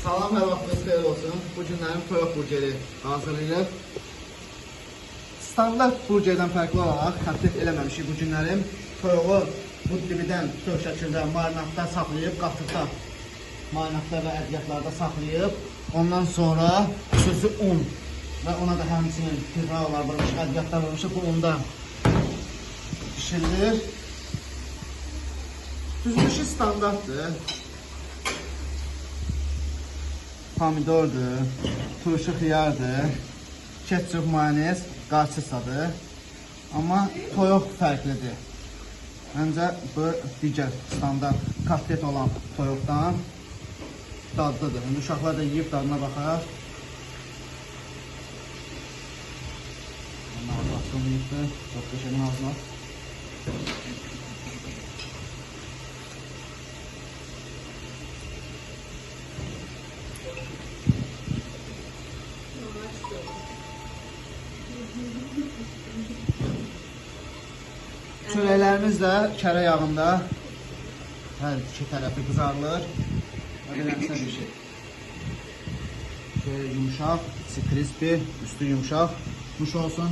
Salam, hər vaxtınız xeyir olsun. Bu günlərim toyuq burgeri hazırlayırıq. Standart burgerdən fərqli olaraq kotlet eləməmişik bu günlərim. Toyuğu bu dibidən bütöv şəkildə marinatda saxlayıb, qatıqda marinatda və ədiyyatlarda saxlayıb. Ondan sonra xüsusi un və ona da həmçinin pirralar vurmuşuq, ədiyyatlar vurmuşuq. Bu unda pişirilir. Düzülüşü standartdır. Pomidordur, turşu xiyardır, ketçup, mayonez, qarçısadır. Amma toyuq fərqlidir. Məncə bu digər standart kotlet olan toyuqdan dadlıdır. İndi uşaqlar da yiyib dadına baxar. Onlar baxsın yiyibdir, çox qəşəng ağzına. Çörəklərimiz də kərə yağında hər iki tərəfi qızarılır. Beləmsə bir şey. Şöyle yumuşaq, crispy, üstü yumuşaq, muş olsun.